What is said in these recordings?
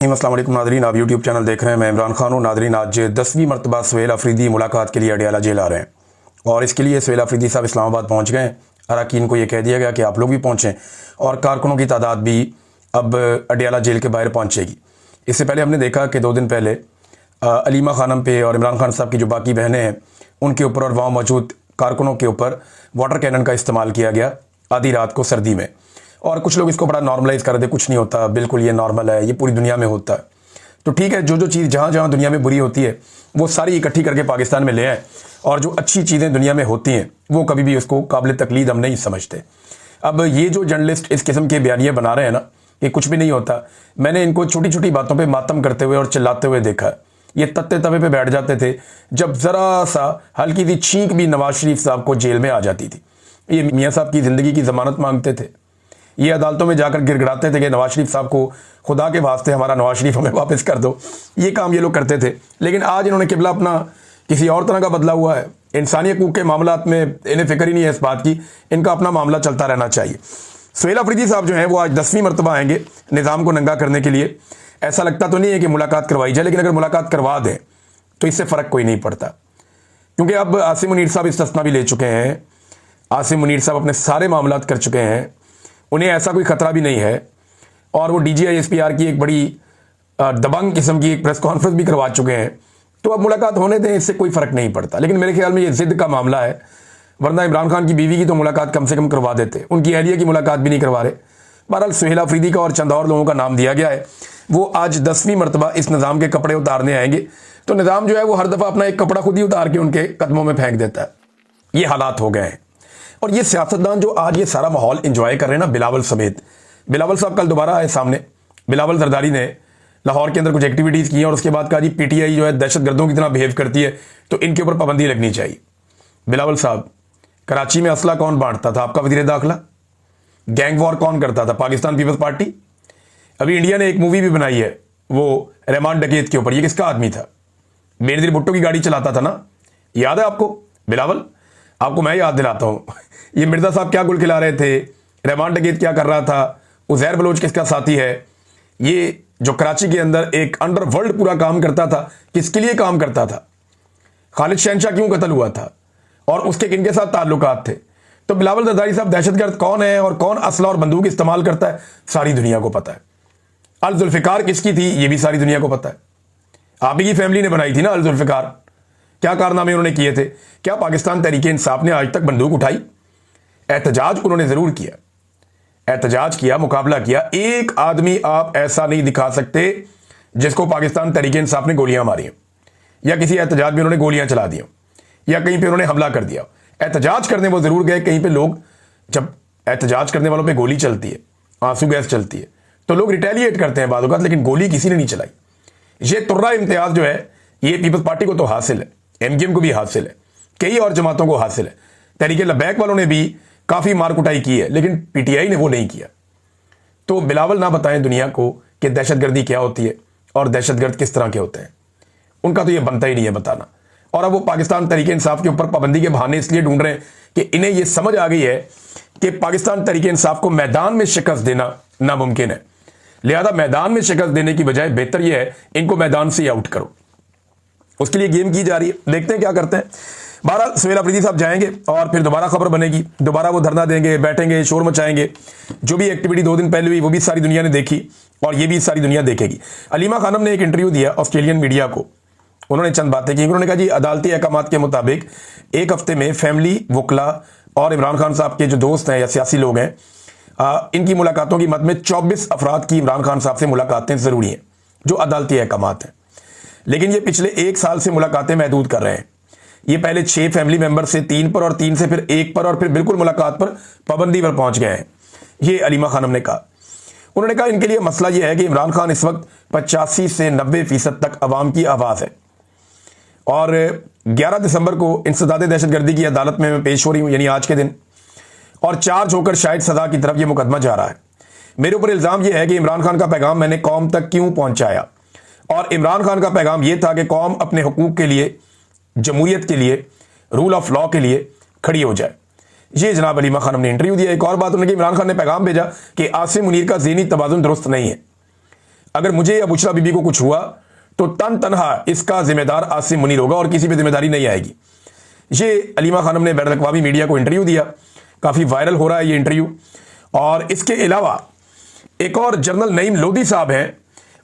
अस्सलाम वालेकुम नादरीन, आप यूट्यूब चैनल देख रहे हैं। मैं इमरान खान हूँ। नादरीन, आज 10वीं मरतबा सुहेल अफरीदी मुलाकात के लिए अडियाला जेल आ रहे हैं और इसके लिए सुहेल अफरीदी साहब इस्लामाबाद पहुँच गए हैं। अरकान को ये कह दिया गया कि आप लोग भी पहुँचें और कारकुनों की तादाद भी अब अडियाला जेल के बाहर पहुँचेगी। इससे पहले हमने देखा कि 2 दिन पहले अलीमा खानम पे और इमरान खान साहब की जो बाकी बहनें हैं उनके ऊपर और वहाँ मौजूद कारकुनों के ऊपर वाटर कैनन का इस्तेमाल किया गया आधी रात को सर्दी में। और कुछ लोग इसको बड़ा नॉर्मलाइज कर दे, कुछ नहीं होता, बिल्कुल ये नॉर्मल है, ये पूरी दुनिया में होता है। तो ठीक है, जो जो चीज़ जहाँ जहाँ दुनिया में बुरी होती है वो सारी इकट्ठी करके पाकिस्तान में ले आए और जो अच्छी चीज़ें दुनिया में होती हैं वो कभी भी उसको काबिल तकलीद हम नहीं समझते। अब ये जो जर्नलिस्ट इस किस्म के बयानिए बना रहे हैं ना, ये कुछ भी नहीं होता। मैंने इनको छोटी छोटी बातों पर मातम करते हुए और चिल्लाते हुए देखा है। ये तत्ते तवे पे बैठ जाते थे जब ज़रा सा हल्की सी छींक भी नवाज शरीफ साहब को जेल में आ जाती थी। ये मियाँ साहब की ज़िंदगी की ज़मानत मांगते थे, ये अदालतों में जाकर गिड़गिड़ाते थे कि नवाज शरीफ साहब को खुदा के वास्ते हमारा नवाज शरीफ हमें वापस कर दो। ये काम ये लोग करते थे। लेकिन आज इन्होंने किबला अपना किसी और तरह का बदला हुआ है। इंसानी हकूक़ के मामलात में इन्हें फिक्र ही नहीं है इस बात की, इनका अपना मामला चलता रहना चाहिए। सुहेल अफरीदी साहब जो हैं वो आज 10वीं मरतबा आएंगे निज़ाम को नंगा करने के लिए। ऐसा लगता तो नहीं है कि मुलाकात करवाई जाए, लेकिन अगर मुलाकात करवा दें तो इससे फ़र्क कोई नहीं पड़ता, क्योंकि अब आसिम मुनीर साहब इस्तिस्ना भी ले चुके हैं। आसिम मुनीर साहब अपने सारे मामलात कर चुके हैं, उन्हें ऐसा कोई ख़तरा भी नहीं है और वो DGI-SPR की एक बड़ी दबंग किस्म की एक प्रेस कॉन्फ्रेंस भी करवा चुके हैं। तो अब मुलाकात होने दें, इससे कोई फ़र्क नहीं पड़ता। लेकिन मेरे ख्याल में ये ज़िद का मामला है, वरना इमरान खान की बीवी की तो मुलाकात कम से कम करवा देते, उनकी अहलिया की मुलाकात भी नहीं करवा रहे। बहरहाल सुहेल अफरीदी का और चंद और लोगों का नाम दिया गया है, वो आज 10वीं मरतबा इस निज़ाम के कपड़े उतारने आएंगे। तो निज़ाम जो है वो हर दफ़ा अपना एक कपड़ा खुद ही उतार के उनके कदमों में फेंक देता है। ये हालात हो गए हैं और ये सियासतदान जो आज ये सारा माहौल इंजॉय कर रहे हैं ना, बिलावल समेत। बिलावल साहब कल दोबारा आए सामने। बिलावल जरदारी ने लाहौर के अंदर कुछ एक्टिविटीज़ की हैं और उसके बाद कहा जी PTI जो है दहशतगर्दों की तरह बिहेव करती है तो इनके ऊपर पाबंदी लगनी चाहिए। बिलावल साहब, कराची में असला कौन बांटता था? आपका वज़ीर दाखिला। गैंग वॉर कौन करता था? Pakistan People's Party. अभी इंडिया ने एक मूवी भी बनाई है वो रहमान डकैत के ऊपर। ये किसका आदमी था? बेनज़ीर भुट्टो की गाड़ी चलाता था ना, याद है आपको? बिलावल, आपको मैं याद दिलाता हूं। ये मिर्जा साहब क्या गुल खिला रहे थे, रहमान डकैत क्या कर रहा था, उज़ैर बलोच किसका साथी है? ये जो कराची के अंदर एक अंडरवर्ल्ड पूरा काम करता था, किसके लिए काम करता था? खालिद शहनशाह क्यों कत्ल हुआ था और उसके किनके साथ ताल्लुकात थे? तो बिलावल जरदारी साहब दहशतगर्द कौन है और कौन असला और बंदूक इस्तेमाल करता है, सारी दुनिया को पता है। अल जुल्फ़िकार किसकी थी, ये भी सारी दुनिया को पता है। आप ही की फैमिली ने बनाई थी ना अल जुल्फ़िकार। क्या कारनामे उन्होंने किए थे? क्या पाकिस्तान तहरीक इंसाफ ने आज तक बंदूक उठाई? एहतजाज उन्होंने ज़रूर किया, एहतजाज किया, मुकाबला किया। एक आदमी आप ऐसा नहीं दिखा सकते जिसको पाकिस्तान तहरीक इंसाफ ने गोलियां मारी हैं या किसी एहतजाज में उन्होंने गोलियां चला दी या कहीं पे उन्होंने हमला कर दिया। एहतजाज करने वो ज़रूर गए। कहीं पे लोग, जब एहतजाज करने वालों पे गोली चलती है, आंसू गैस चलती है, तो लोग रिटेलिएट करते हैं बाद, लेकिन गोली किसी ने नहीं चलाई। ये तुर्रा इम्तियाज़ जो है ये पीपल्स पार्टी को तो हासिल है, MKM को भी हासिल है, कई और जमातों को हासिल है। तहरीक लबैक वालों ने भी काफ़ी मार कुटाई की है, लेकिन PTI ने वो नहीं किया। तो बिलावल ना बताएं दुनिया को कि दहशतगर्दी क्या होती है और दहशतगर्द किस तरह के होते हैं, उनका तो ये बनता ही नहीं है बताना। और अब वो पाकिस्तान तहरीक इंसाफ के ऊपर पाबंदी के बहाने इसलिए ढूंढ रहे हैं कि इन्हें यह समझ आ गई है कि पाकिस्तान तहरीक इंसाफ को मैदान में शिकस्त देना नामुमकिन है। लिहाजा मैदान में शिकस्त देने की बजाय बेहतर यह है इनको मैदान से ही आउट करो। उसके लिए गेम की जा रही है, देखते हैं क्या करते हैं। 12 सुहेल अफरीदी साहब जाएंगे और फिर दोबारा खबर बनेगी, दोबारा वो धरना देंगे, बैठेंगे, शोर मचाएंगे। जो भी एक्टिविटी 2 दिन पहले हुई वो भी सारी दुनिया ने देखी और ये भी सारी दुनिया देखेगी। अलीमा खानम ने एक इंटरव्यू दिया ऑस्ट्रेलियन मीडिया को, उन्होंने चंद बातें की। उन्होंने कहा जी अदालती अहकामात के मुताबिक 1 हफ्ते में फैमिली, वकला और इमरान खान साहब के जो दोस्त हैं या सियासी लोग हैं, इनकी मुलाकातों की मद में 24 अफराद की इमरान खान साहब से मुलाकातें ज़रूरी हैं, जो अदालती अहकामात हैं। लेकिन ये पिछले 1 साल से मुलाकातें महदूद कर रहे हैं। ये पहले 6 फैमिली मेंबर से 3 पर और 3 से फिर 1 पर और फिर बिल्कुल मुलाकात पर पाबंदी पर पहुंच गए हैं, ये अलीमा खानम ने कहा। उन्होंने कहा इनके लिए मसला यह है कि इमरान खान इस वक्त 85 से 90% तक अवाम की आवाज़ है और 11 दिसंबर को इंसदाद दहशतगर्दी की अदालत में मैं पेश हो रही हूँ, यानी आज के दिन, और चार्ज होकर शायद सज़ा की तरफ ये मुकदमा जा रहा है। मेरे ऊपर इल्ज़ाम यह है कि इमरान खान का पैगाम मैंने कौम तक क्यों पहुँचाया और इमरान खान का पैगाम यह था कि कौम अपने हुकूक के लिए, जमहूरियत के लिए, रूल ऑफ लॉ के लिए खड़ी हो जाए। ये जनाब अलीमा खानम ने इंटरव्यू दिया। एक और बात उन्होंने कि इमरान खान ने पैगाम भेजा कि आसिम मुनीर का ज़हनी तवाज़ुन दुरुस्त नहीं है। अगर मुझे या बुशरा बीबी को कुछ हुआ तो तन तनहा इसका जिम्मेदार आसिम मुनीर होगा और किसी पे जिम्मेदारी नहीं आएगी। ये अलीमा खानम ने बैनुल अक़वामी मीडिया को इंटरव्यू दिया, काफ़ी वायरल हो रहा है ये इंटरव्यू। और इसके अलावा एक और जनरल नईम लोधी साहब हैं,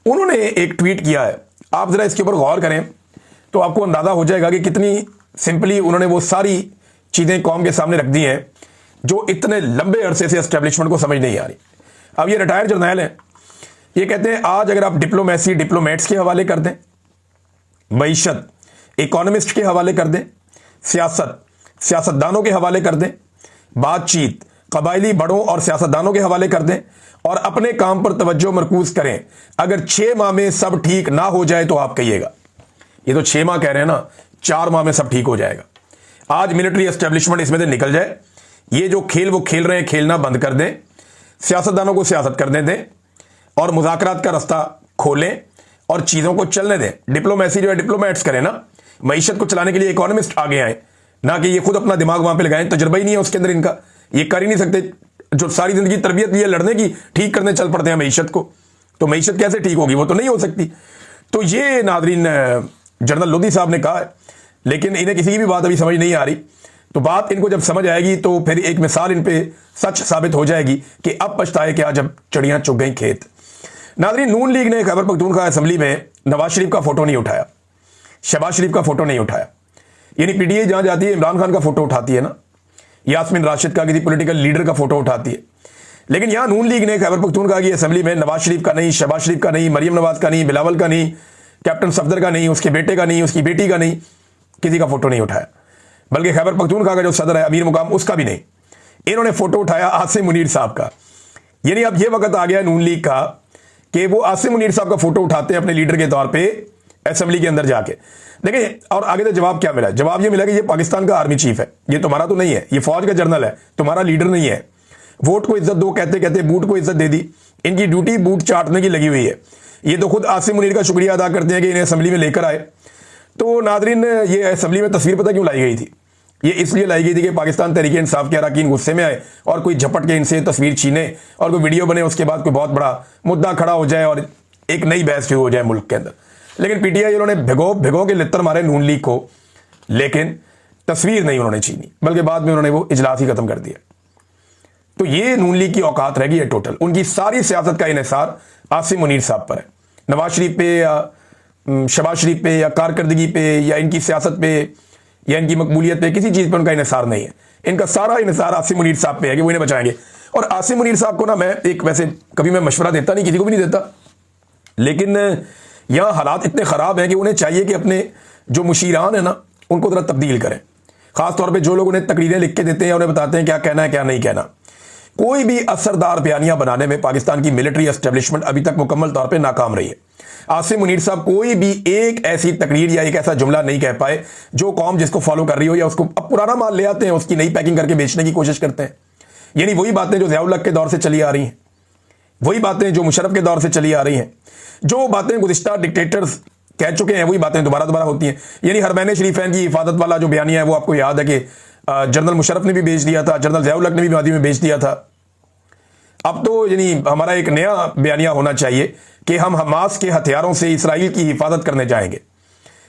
उन्होंने एक ट्वीट किया है। आप ज़रा इसके ऊपर गौर करें तो आपको अंदाज़ा हो जाएगा कि कितनी सिंपली उन्होंने वो सारी चीज़ें कौम के सामने रख दी हैं जो इतने लंबे अरसे से एस्टेब्लिशमेंट को समझ नहीं आ रही। अब ये रिटायर्ड जर्नैल हैं, ये कहते हैं आज अगर आप डिप्लोमेसी डिप्लोमेट्स के हवाले कर दें, मईशत इकोनॉमिस्ट के हवाले कर दें, सियासत सियासतदानों के हवाले कर दें, बातचीत कबायली बड़ों और सियासतदानों के हवाले कर दें और अपने काम पर तवज्जो मरकूज करें, अगर 6 माह में सब ठीक ना हो जाए तो आप कहिएगा। ये तो 6 माह कह रहे हैं ना, 4 माह में सब ठीक हो जाएगा। आज मिलिट्री एस्टेब्लिशमेंट इसमें से निकल जाए, ये जो खेल वो खेल रहे हैं खेलना बंद कर दें, सियासतदानों को सियासत करने दें और मुज़ाकरात का रास्ता खोलें और चीज़ों को चलने दें। डिप्लोमेसी जो है डिप्लोमेट्स करें ना, मईशत को चलाने के लिए इकोनॉमिस्ट आगे आए, ना कि ये खुद अपना दिमाग वहां पे लगाएं, तजुर्बा ही नहीं है उसके अंदर इनका, ये कर ही नहीं सकते। जो सारी जिंदगी तरबियत ली है लड़ने की, ठीक करने चल पड़ते हैं मईशत को, तो मईशत कैसे ठीक होगी? वो तो नहीं हो सकती। तो ये नादरीन जनरल लोधी साहब ने कहा है, लेकिन इन्हें किसी की भी बात अभी समझ नहीं आ रही। तो बात इनको जब समझ आएगी तो फिर एक मिसाल इन पे सच साबित हो जाएगी कि अब पछताए क्या जब चिड़ियां चुग गई खेत। नादरीन, नून लीग ने खैबर पख्तूनख्वा असेंबली में नवाज शरीफ का फोटो नहीं उठाया, शहबाज शरीफ का फोटो नहीं उठाया। यानी पीटीआई जहां जाती है इमरान खान का फोटो उठाती है ना, यास्मीन राशिद का किसी पॉलिटिकल लीडर का फोटो उठाती है, लेकिन यहां नून लीग ने खैबर पख्तूनख्वा की असेंबली में नवाज शरीफ का नहीं, शहबाज शरीफ का नहीं, मरियम नवाज का नहीं, बिलावल का नहीं, कैप्टन सफदर का नहीं, उसके बेटे का नहीं, उसकी बेटी का नहीं, किसी का फोटो नहीं उठाया। बल्कि खैबर पख्तूनख्वा का जो सदर है अमीर मुकाम, उसका भी नहीं। इन्होंने फोटो उठाया आसिम मुनीर साहब का। यानी अब यह वक्त आ गया नून लीग का कि वो आसिम मुनीर साहब का फोटो उठाते हैं अपने लीडर के तौर पे असेंबली के अंदर जाके। देखिए, और आगे तो जवाब क्या मिला? जवाब ये मिला कि ये पाकिस्तान का आर्मी चीफ है, ये तुम्हारा तो नहीं है, ये फौज का जनरल है, तुम्हारा लीडर नहीं है। वोट को इज्जत दो कहते कहते बूट को इज्जत दे दी। इनकी ड्यूटी बूट चाटने की लगी हुई है। ये तो खुद आसिम मुनीर का शुक्रिया अदा करते हैं कि इन्हें असेंबली में लेकर आए। तो नादरीन, ये असेंबली में तस्वीर पता क्यों लाई गई थी? ये इसलिए लाई गई थी कि पाकिस्तान तहरीक इंसाफ के अरकान गुस्से में आए और कोई झपट के इनसे तस्वीर छीने और कोई वीडियो बने, उसके बाद कोई बहुत बड़ा मुद्दा खड़ा हो जाए और एक नई बहस शुरू हो जाए मुल्क के अंदर। लेकिन पीटीआई उन्होंने भिगो के लित्तर मारे नून लीग को, लेकिन तस्वीर नहीं उन्होंने छीनी, बल्कि बाद में उन्होंने वो इजलास ही खत्म कर दिया। तो ये नून लीग की औकात रह गई है टोटल। उनकी सारी सियासत का इन्हिसार आसिम मुनीर साहब पर है। नवाज शरीफ पे या शहबाज शरीफ पे या कारकर्दगी पे या इनकी सियासत पे या इनकी मकबूलियत पे, किसी चीज़ पर उनका इन्हिसार नहीं है। इनका सारा इन्हिसार आसिम मुनीर साहब पे है कि वो इन्हें बचाएंगे। और आसिम मुनीर साहब को ना, मैं एक वैसे कभी मैं मशवरा देता नहीं, किसी को भी नहीं देता, लेकिन यहाँ हालात इतने ख़राब हैं कि उन्हें चाहिए कि अपने जो मुशीरान है ना, उनको ज़रा तब्दील करें। ख़ासतौर पर जो लोग उन्हें तकरीरें लिख के देते हैं, उन्हें बताते हैं क्या कहना है क्या नहीं कहना। कोई भी असरदार बयानियाँ बनाने में पाकिस्तान की मिलिट्री एस्टेब्लिशमेंट अभी तक मुकम्मल तौर पर नाकाम रही है। आसिम मुनीर साहब कोई भी एक ऐसी तकरीर या एक ऐसा जुमला नहीं कह पाए जो कौम जिसको फॉलो कर रही हो, या उसको अब पुराना माल ले आते हैं, उसकी नई पैकिंग करके बेचने की कोशिश करते हैं। यानी वही बातें जो ज़ियाउल हक के दौर से चली आ रही हैं, वही बातें जो मुशर्रफ के दौर से चली आ रही हैं, जो बातें गुज़िश्ता डिक्टेटर्स कह चुके हैं, वही बातें दोबारा होती हैं। यानी हरमैन शरीफैन की हिफाजत वाला जो बयानिया है वो आपको याद है कि जनरल मुशर्रफ ने भी बेच दिया था, जनरल ज़ियाउल हक ने भी मादी में बेच दिया था। अब तो यानी हमारा एक नया बयानिया होना चाहिए कि हम हमास के हथियारों से इसराइल की हिफाजत करने जाएंगे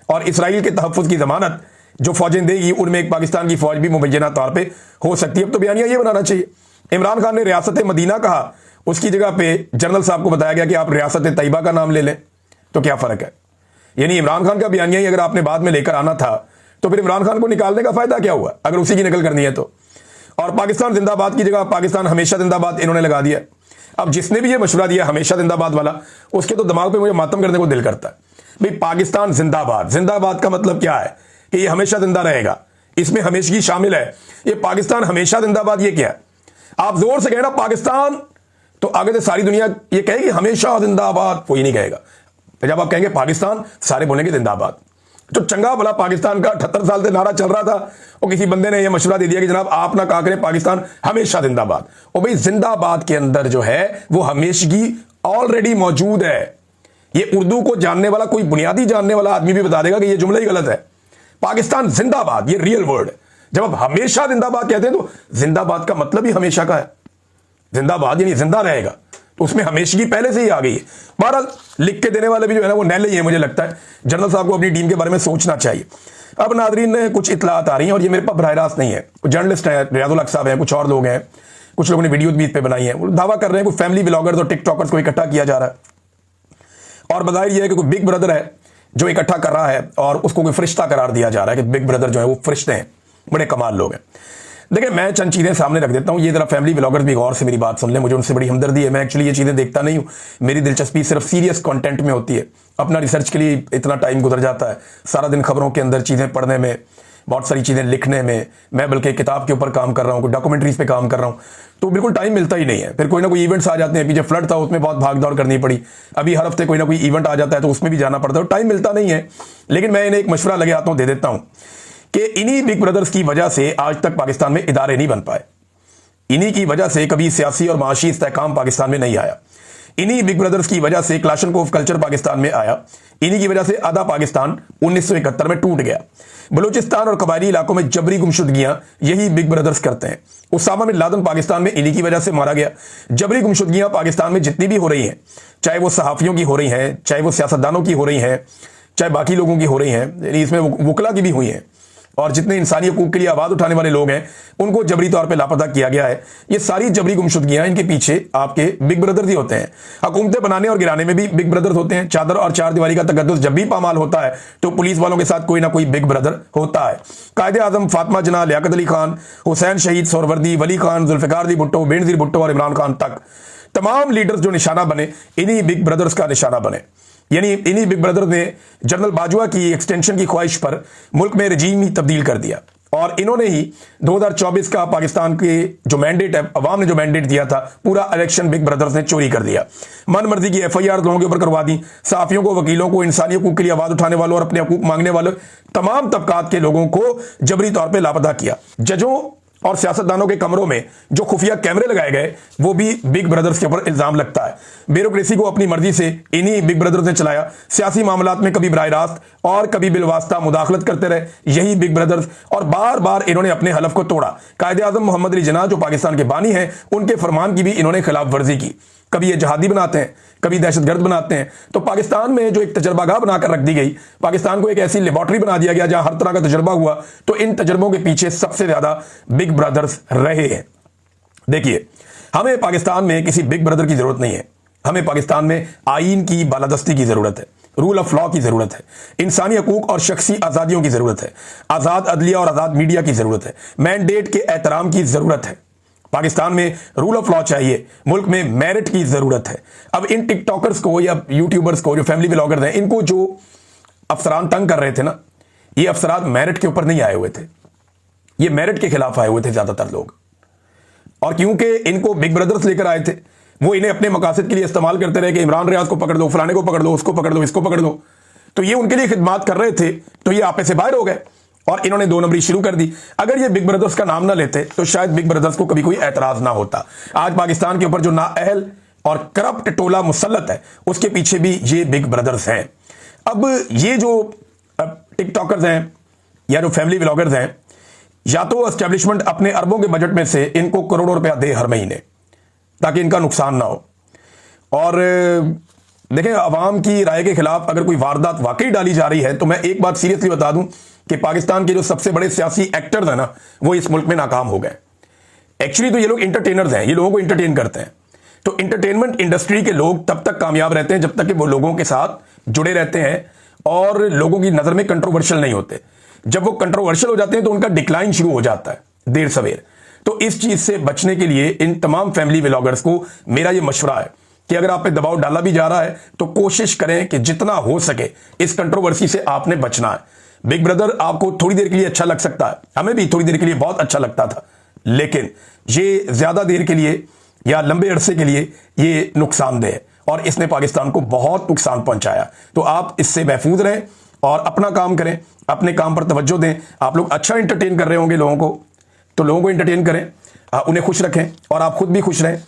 और इसराइल के तहफ़्फ़ुज़ की ज़मानत जो फ़ौजें देगी उनमें एक पाकिस्तान की फ़ौज भी मुबैना तौर पे हो सकती है। अब तो बयानिया ये बनाना चाहिए। इमरान खान ने रियासत मदीना कहा, उसकी जगह पे जनरल साहब को बताया गया कि आप रियासत तैयबा का नाम ले लें, तो क्या फ़र्क है? यानी इमरान खान का बयानिया ही अगर आपने बाद में लेकर आना था तो फिर इमरान खान को निकालने का फ़ायदा क्या हुआ, अगर उसी की नकल करनी है तो। और पाकिस्तान जिंदाबाद की जगह पाकिस्तान हमेशा जिंदाबाद इन्होंने लगा दिया। अब जिसने भी ये मशवरा दिया हमेशा जिंदाबाद वाला, उसके तो दिमाग पे मुझे मातम करने को दिल करता है। भाई पाकिस्तान जिंदाबाद, जिंदाबाद का मतलब क्या है कि ये हमेशा जिंदा रहेगा, इसमें हमेशगी शामिल है। ये पाकिस्तान हमेशा जिंदाबाद ये क्या है? आप जोर से कहना पाकिस्तान, तो आगे से सारी दुनिया ये कहेगी हमेशा जिंदाबाद, कोई नहीं कहेगा। जब आप कहेंगे पाकिस्तान, सारे बोलेंगे जिंदाबाद। जो चंगा भला पाकिस्तान का 78 साल से नारा चल रहा था, और किसी बंदे ने यह मशवरा दे दिया कि जनाब आप ना कहा करें पाकिस्तान हमेशा जिंदाबाद। और भाई जिंदाबाद के अंदर जो है वो हमेशगी ऑलरेडी मौजूद है। ये उर्दू को जानने वाला, कोई बुनियादी जानने वाला आदमी भी बता देगा कि ये जुमला ही गलत है। पाकिस्तान जिंदाबाद ये रियल वर्ड है। जब आप हमेशा जिंदाबाद कहते हैं तो जिंदाबाद का मतलब ही हमेशा का है। जिंदाबाद यानी जिंदा रहेगा, तो उसमें हमेशगी पहले से ही आ गई है। बहरहाल लिख के देने वाले भी जो है ना वो नैले ही है, मुझे लगता है जनरल साहब को अपनी टीम के बारे में सोचना चाहिए। अब नादरीन ने कुछ इतलात आ रही हैं और ये मेरे पास बराह रास्त नहीं है, कुछ जर्नलिस्ट हैं, रियाजुल हक साहब हैं, कुछ और लोग हैं, कुछ लोगों ने वीडियो भी इस पे बनाई है, वो दावा कर रहे हैं कुछ फैमिली व्लॉगर्स और टिकटॉकर्स को इकट्ठा किया जा रहा है और बजाय ये है कि कोई बिग ब्रदर है जो इकट्ठा कर रहा है और उसको कोई फरिश्ता करार दिया जा रहा है कि बिग ब्रदर जो है वो फरिश्ते हैं, बड़े कमाल लोग हैं। देखिए मैं चंद चीजें सामने रख देता हूं, ये जरा फैमिली व्लॉगर्स भी गौर से मेरी बात सुन लें, मुझे उनसे बड़ी हमदर्दी है। मैं एक्चुअली ये चीजें देखता नहीं हूं, मेरी दिलचस्पी सिर्फ सीरियस कंटेंट में होती है। अपना रिसर्च के लिए इतना टाइम गुजर जाता है, सारा दिन खबरों के अंदर चीजें पढ़ने में, बहुत सारी चीजें लिखने में, मैं बल्कि किताब के ऊपर काम कर रहा हूँ, कोई डॉक्यूमेंट्रीज पे काम कर रहा हूँ, तो बिल्कुल टाइम मिलता ही नहीं है। फिर कोई ना कोई इवेंट्स आ जाते हैं, पीछे फ्लड था उसमें बहुत भाग दौड़ करनी पड़ी, अभी हर हफ्ते कोई ना कोई इवेंट आ जाता है तो उसमें भी जाना पड़ता है, टाइम मिलता नहीं है। लेकिन मैं इन्हें एक मशवरा लगे हाथों दे देता हूं कि इन्हीं बिग ब्रदर्स की वजह से आज तक पाकिस्तान में इदारे नहीं बन पाए, इन्हीं की वजह से कभी सियासी और माशी इस्तेहकाम पाकिस्तान में नहीं आया, इन्हीं बिग ब्रदर्स की वजह से क्लाशनकोफ कल्चर पाकिस्तान में आया, इन्हीं की वजह से आधा पाकिस्तान 1971 में टूट गया। बलूचिस्तान और कबायली इलाकों में जबरी गुमशुदगियां यही बिग ब्रदर्स करते हैं। उसामा बिन लादेन पाकिस्तान में इन्हीं की वजह से मारा गया। जबरी गुमशुदगियां पाकिस्तान में जितनी भी हो रही हैं, चाहे वो सहाफियों की हो रही हैं, चाहे वो सियासतदानों की हो रही हैं, चाहे बाकी लोगों की हो रही हैं, इसमें वकला की भी हुई हैं, और जितने इंसानी हकूक के लिए आवाज उठाने वाले लोग हैं उनको जबरी तौर पे लापता किया गया है। ये सारी जबरी गुमशुदगियां, इनके पीछे आपके बिग ब्रदर्स ही होते हैं। हुकूमतें बनाने और गिराने में भी बिग ब्रदर्स होते हैं। चादर और चार दीवारी का तकद्दुस जब भी पामाल होता है तो पुलिस वालों के साथ कोई ना कोई बिग ब्रदर होता है। कायदे आजम फातिमा जना, लियाकत अली खान, हुसैन शहीद सोहरवर्दी, वली खान, जुल्फिकार अली भुट्टो, बेनजीर भुट्टो और इमरान खान तक तमाम लीडर्स जो निशाना बने, इन्हीं बिग ब्रदर्स का निशाना बने। यानी इन्हीं बिग ब्रदर ने जनरल बाजवा की एक्सटेंशन की ख्वाहिश पर मुल्क में रजीम ही तब्दील कर दिया, और इन्होंने ही 2024 का पाकिस्तान के जो मैंडेट है, अवाम ने जो मैंडेट दिया था, पूरा इलेक्शन बिग ब्रदर्स ने चोरी कर दिया। मन मर्जी की FIR लोगों के ऊपर करवा दी। सहाफियों को, वकीलों को, इंसानी हकूक के लिए आवाज उठाने वालों और अपने हकूक मांगने वाले तमाम तबकात के लोगों को जबरी तौर पर लापता किया। जजों और सियासतदानों के कमरों में जो खुफिया कैमरे लगाए गए वो भी बिग ब्रदर्स के ऊपर इल्जाम लगता है। ब्यूरोक्रेसी को अपनी मर्जी से इन्हीं बिग ब्रदर्स ने चलाया। सियासी मामलात में कभी बराह रास्त और कभी बिलवास्ता मुदाखलत करते रहे यही बिग ब्रदर्स, और बार बार इन्होंने अपने हलफ को तोड़ा। कायदे आजम मोहम्मद अली जिन्ना जो पाकिस्तान के बानी हैं, उनके फरमान की भी इन्होंने खिलाफ वर्जी की। कभी ये जहादी बनाते हैं, कभी दहशतगर्द बनाते हैं। तो पाकिस्तान में जो एक तजर्बागाह बनाकर रख दी गई, पाकिस्तान को एक ऐसी लेबॉर्ट्री बना दिया गया जहां हर तरह का तजर्बा हुआ, तो इन तजर्बों के पीछे सबसे ज्यादा बिग ब्रदर्स रहे हैं। देखिए, हमें पाकिस्तान में किसी बिग ब्रदर की जरूरत नहीं है, हमें पाकिस्तान में आईन की बालादस्ती की जरूरत है, रूल ऑफ लॉ की जरूरत है, इंसानी हकूक और शख्सी आजादियों की जरूरत है, आजाद अदलिया और आजाद मीडिया की जरूरत है, मैंडेट के एहतराम की जरूरत है। पाकिस्तान में रूल ऑफ लॉ चाहिए, मुल्क में मेरिट की जरूरत है। अब इन टिकटॉकर्स को या यूट्यूबर्स को, जो फैमिली व्लॉगर्स हैं, इनको जो अफसरान तंग कर रहे थे ना, ये अफसरान मेरिट के ऊपर नहीं आए हुए थे, ये मेरिट के खिलाफ आए हुए थे ज्यादातर लोग। और क्योंकि इनको बिग ब्रदर्स लेकर आए थे, वो इन्हें अपने मकासद के लिए इस्तेमाल करते रहे कि इमरान रियाज को पकड़ दो, फलाने को पकड़ दो, उसको पकड़ दो, इसको पकड़ दो, तो ये उनके लिए खिदमात कर रहे थे, तो ये आपे से बाहर हो गए और इन्होंने 2 नंबरी शुरू कर दी। अगर ये बिग ब्रदर्स का नाम ना लेते तो शायद बिग ब्रदर्स को कभी कोई एतराज ना होता। आज पाकिस्तान के ऊपर जो नाअहल और करप्ट टोला मुसल्लत है, उसके पीछे भी ये बिग ब्रदर्स हैं। अब ये जो टिकटॉकर्स हैं या जो फैमिली व्लॉगर्स हैं, या तो एस्टेब्लिशमेंट अपने अरबों के बजट में से इनको करोड़ों रुपया दे हर महीने ताकि इनका नुकसान ना हो। और देखें, अवाम की राय के खिलाफ अगर कोई वारदात वाकई डाली जा रही है, तो मैं एक बात सीरियसली बता दूं कि पाकिस्तान के जो सबसे बड़े सियासी एक्टर्स हैं ना, वो इस मुल्क में नाकाम हो गए। एक्चुअली तो ये लोग इंटरटेनर्स हैं, ये लोगों को इंटरटेन करते हैं। तो इंटरटेनमेंट इंडस्ट्री के लोग तब तक कामयाब रहते हैं जब तक कि वो लोगों के साथ जुड़े रहते हैं और लोगों की नजर में कंट्रोवर्शियल नहीं होते। जब वो कंट्रोवर्शियल हो जाते हैं तो उनका डिक्लाइन शुरू हो जाता है देर सवेर। तो इस चीज से बचने के लिए इन तमाम फैमिली व्लॉगर्स को मेरा ये मशवरा है कि अगर आप पे दबाव डाला भी जा रहा है तो कोशिश करें कि जितना हो सके इस कंट्रोवर्सी से आपने बचना है। बिग ब्रदर आपको थोड़ी देर के लिए अच्छा लग सकता है, हमें भी थोड़ी देर के लिए बहुत अच्छा लगता था, लेकिन ये ज्यादा देर के लिए या लंबे अरसे के लिए ये नुकसानदेह है और इसने पाकिस्तान को बहुत नुकसान पहुंचाया। तो आप इससे महफूज रहें और अपना काम करें, अपने काम पर तवज्जो दें। आप लोग अच्छा इंटरटेन कर रहे होंगे लोगों को, तो लोगों को इंटरटेन करें, उन्हें खुश रखें और आप खुद भी खुश रहें,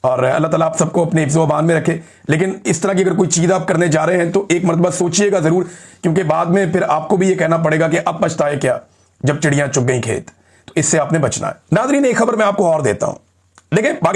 और अल्लाह ताला आप सबको अपने हिफ्ज़ व अमान में रखे। लेकिन इस तरह की अगर कोई चीज़ आप करने जा रहे हैं तो एक मरतबा सोचिएगा ज़रूर, क्योंकि बाद में फिर आपको भी ये कहना पड़ेगा कि अब पछताए क्या जब चिड़ियाँ चुग गई खेत। तो इससे आपने बचना है। नाज़रीन, एक खबर मैं आपको और देता हूँ। देखें, पाकिस्तान